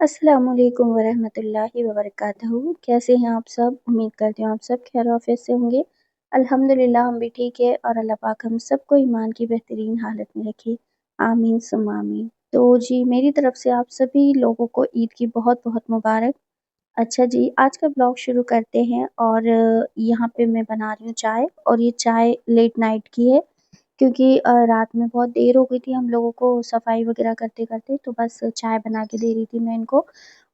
अस्सलामुअलैकुम वरहमतुल्लाहि वबरकातुहू। कैसे हैं आप सब? उम्मीद करती हूँ आप सब खैर-आफियत से होंगे। अल्हम्दुलिल्लाह हम भी ठीक है और अल्लाह पाक हम सबको ईमान की बेहतरीन हालत में रखे। आमीन सुम्मा आमीन। तो जी मेरी तरफ से आप सभी लोगों को ईद की बहुत-बहुत मुबारक। अच्छा जी, आज का ब्लॉग शुरू करते हैं और यहाँ पे मैं बना रही हूँ चाय और ये चाय लेट नाइट की है क्योंकि रात में बहुत देर हो गई थी हम लोगों को सफाई वगैरह करते-करते, तो बस चाय बना के दे रही थी मैं इनको।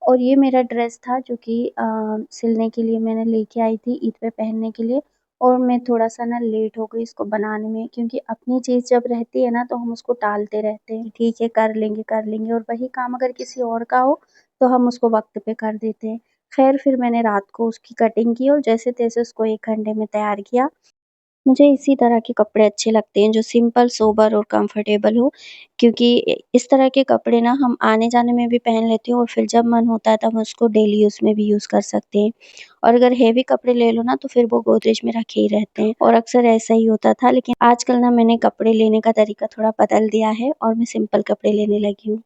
और ये मेरा ड्रेस था जो कि सिलने के लिए मैंने लेके आई थी ईद पे पहनने के लिए और मैं थोड़ा-सा ना लेट हो गई इसको बनाने में क्योंकि अपनी चीज़ जब रहती है ना तो हम उसको टालते रहते हैं, ठीक है कर लेंगे और वही काम अगर किसी और का हो, तो हम उसको वक़्त पे कर देते हैं। ख़ैर फिर मैंने रात को उसकी कटिंग की और जैसे-तैसे उसको 1 घंटे में तैयार किया। मुझे इसी तरह के कपड़े अच्छे लगते हैं जो सिंपल, सोबर और कंफर्टेबल हो क्योंकि इस तरह के कपड़े ना हम आने-जाने में भी पहन लेते हैं और फिर जब मन होता है तब हम उसको डेली यूज़ में भी यूज़ कर सकते हैं। और अगर हेवी कपड़े ले लो ना तो फिर वो गोदरेज में रखे ही रहते हैं और अक्सर ऐसा ही होता था लेकिन आजकल ना मैंने कपड़े लेने का तरीका थोड़ा बदल दिया है और मैं सिंपल कपड़े लेने लगी हूँ।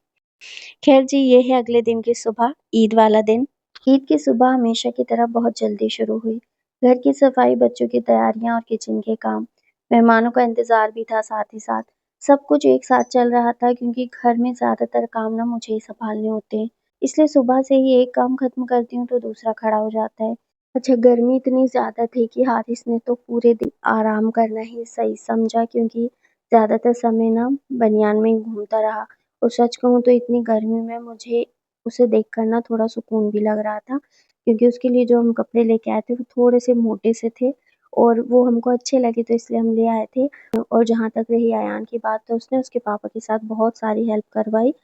खैर जी ये है अगले दिन की सुबह, ईद वाला दिन। ईद की सुबह हमेशा की तरह बहुत जल्दी शुरू हुई। घर की सफाई, बच्चों की तैयारियां और किचन के काम। मेहमानों का इंतजार भी था साथ ही साथ। सब कुछ एक साथ चल रहा था क्योंकि घर में ज्यादातर काम ना मुझे ही संभालने होते हैं। इसलिए सुबह से ही एक काम खत्म करती हूँ तो दूसरा खड़ा हो जाता है। अच्छा गर्मी इतनी ज्यादा थी कि हारिस ने तो पूरे दिन आराम करना ही सही समझा क्योंकि ज्यादातर समय ना बनियान में ही घूमता रहा। और सच कहूँ तो इतनी गर्मी में मुझे उसे देखकर ना थोड़ा सुकून भी लग रहा था क्योंकि उसके लिए जो हम कपड़े लेके आए थे वो थोड़े से मोटे से थे और वो हमको अच्छे लगे तो इसलिए हम ले आए थे। और जहाँ तक रही अयान की बात तो उसने उसके पापा के साथ बहुत सारी हेल्प करवाई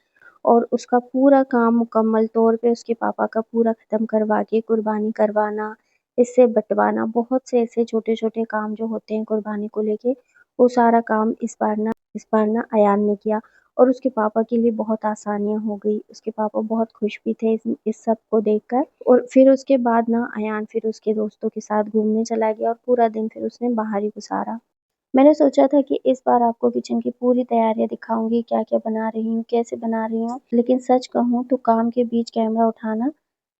और उसका पूरा काम मुकम्मल तौर पे उसके पापा का पूरा खत्म करवा के कुर्बानी करवाना, इससे बँटवाना, बहुत से ऐसे छोटे-छोटे काम जो होते हैं कुर्बानी को लेके, वो सारा काम इस बार ना अयान ने किया और उसके पापा के लिए बहुत आसानियाँ हो गई। उसके पापा बहुत खुश भी थे इस सब को देखकर और फिर उसके बाद ना अयान फिर उसके दोस्तों के साथ घूमने चला गया और पूरा दिन फिर उसने बाहर ही गुज़ारा। मैंने सोचा था कि इस बार आपको किचन की पूरी तैयारियाँ दिखाऊँगी, क्या-क्या बना रही हूँ, कैसे बना रही हूँ। लेकिन सच कहूँ तो काम के बीच कैमरा उठाना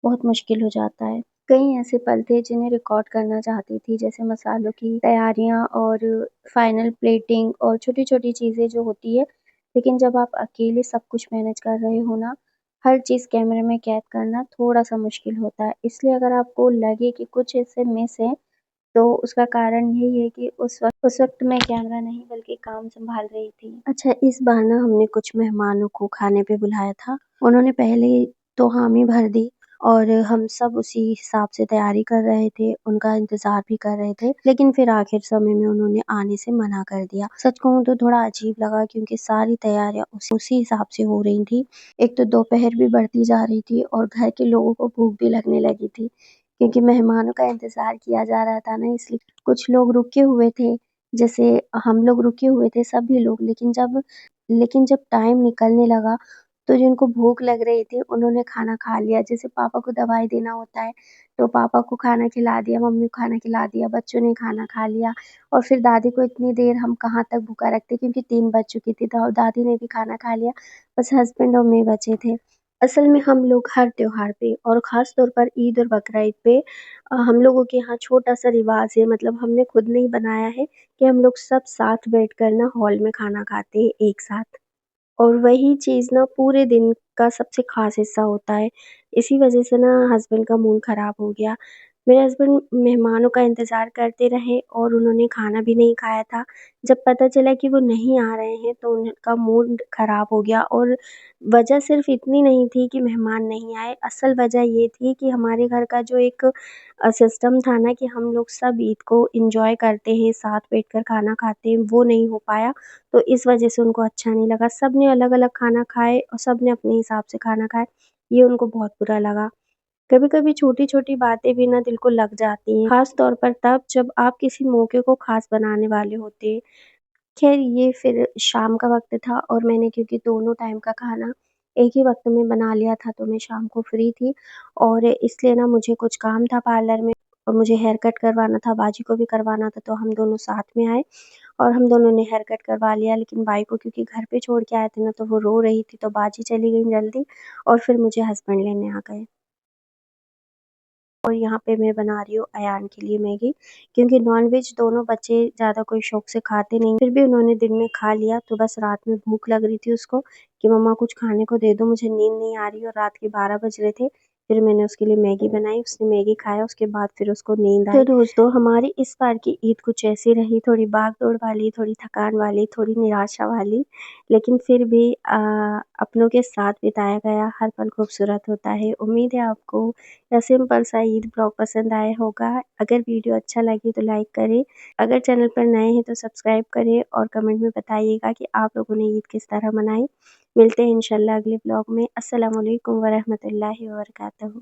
बहुत मुश्किल हो जाता है। कई ऐसे पल थे जिन्हें रिकॉर्ड करना चाहती थी, जैसे मसालों की तैयारियाँ और फाइनल प्लेटिंग और छोटी-छोटी चीज़ें जो होती है। लेकिन जब आप अकेले सब कुछ मैनेज कर रहे हो ना, हर चीज़ कैमरे में कैद करना थोड़ा-सा मुश्किल होता है। इसलिए अगर आपको लगे कि कुछ हिस्से मिस हैं तो उसका कारण यही है कि उस वक़्त मैं कैमरा नहीं बल्कि काम सँभाल रही थी। अच्छा इस बार ना हमने कुछ मेहमानों को खाने पे बुलाया था। उन्होंने पहले तो हामी भर दी और हम सब उसी हिसाब से तैयारी कर रहे थे, उनका इंतज़ार भी कर रहे थे। लेकिन फिर आखिर समय में उन्होंने आने से मना कर दिया। सच कहूँ तो थोड़ा अजीब लगा क्योंकि सारी तैयारियाँ उसी हिसाब से हो रही थी। एक तो दोपहर भी बढ़ती जा रही थी और घर के लोगों को भूख भी लगने लगी थी। क्योंकि मेहमानों का इंतज़ार किया जा रहा था ना इसलिए कुछ लोग रुके हुए थे, जैसे हम लोग रुके हुए थे सभी लोग लेकिन जब टाइम निकलने लगा, तो जिनको भूख लग रही थी उन्होंने खाना खा लिया। जैसे पापा को दवाई देना होता है, तो पापा को खाना खिला दिया, मम्मी को खाना खिला दिया, बच्चों ने खाना खा लिया और फिर दादी को इतनी देर हम कहाँ तक भूखा रखते क्योंकि 3 बज चुकी थी, तो दादी ने भी खाना खा लिया, बस हस्बैंड और मैं बचे थे। असल में हम लोग हर त्योहार पे और ख़ास तौर पर ईद और बकरा-ईद पे हम लोगों के यहाँ छोटा-सा रिवाज़ है मतलब हमने खुद नहीं बनाया है कि हम लोग सब साथ बैठकर ना हॉल में खाना खाते हैं एक साथ। और वही चीज़ ना पूरे दिन का सबसे ख़ास हिस्सा होता है। इसी वज़ह से ना हस्बैंड का मूड ख़राब हो गया। मेरे हस्बैंड मेहमानों का इंतज़ार करते रहे और उन्होंने खाना भी नहीं खाया था। जब पता चला कि वो नहीं आ रहे हैं तो उनका मूड ख़राब हो गया और वजह सिर्फ़ इतनी नहीं थी कि मेहमान नहीं आए, असल वजह ये थी कि हमारे घर का जो एक सिस्टम था ना कि हम लोग सब ईद को एन्जॉय करते हैं, साथ बैठकर खाना खाते हैं, वो नहीं हो पाया। तो इस वजह से उनको अच्छा नहीं लगा। सबने अलग-अलग खाना खाए और सबने अपने हिसाब से खाना खाया, ये उनको बहुत बुरा लगा। कभी-कभी छोटी-छोटी बातें भी ना दिल को लग जाती हैं, ख़ास तौर पर तब जब आप किसी मौके को ख़ास बनाने वाले होते हैं। ख़ैर ये फिर शाम का वक़्त था और मैंने क्योंकि दोनों टाइम का खाना एक ही वक़्त में बना लिया था, तो मैं शाम को फ्री थी और इसलिए ना मुझे कुछ काम था पार्लर में और मुझे हेयर कट करवाना था, बाजी को भी करवाना था, तो हम दोनों साथ में आए और हम दोनों ने हेयर कट करवा लिया। लेकिन भाई को क्योंकि घर पे छोड़ के आए थे ना, तो वो रो रही थी, तो बाजी चली गई जल्दी और फिर मुझे हस्बैंड लेने आ गए। और यहाँ पे मैं बना रही हूँ अयान के लिए मैगी, क्योंकि नॉनवेज दोनों बच्चे ज़्यादा कोई शौक से खाते नहीं। फिर भी उन्होंने दिन में खा लिया, तो बस रात में भूख लग रही थी उसको कि मम्मा कुछ खाने को दे दो, मुझे नींद नहीं आ रही, और रात के 12 बज रहे थे। फिर मैंने उसके लिए मैगी बनाई, उसने मैगी खाया, उसके बाद फिर उसको नींद आई। तो दोस्तों, हमारी इस बार की ईद कुछ ऐसी रही, थोड़ी भाग-दौड़ वाली, थोड़ी थकान वाली, थोड़ी निराशा वाली, लेकिन फिर भी अपनों के साथ बिताया गया हर पल खूबसूरत होता है। उम्मीद है आपको या सिंपल सा ईद ब्लॉग पसंद आया होगा। अगर वीडियो अच्छा लगे तो लाइक करें, अगर चैनल पर नए हैं तो सब्सक्राइब करें और कमेंट में बताइएगा कि आप लोगों ने ईद किस तरह मनाई। मिलते हैं इंशाल्लाह अगले ब्लॉग में। अस्सलाम वालेकुम वरहमतुल्लाहि वबरकातुहू।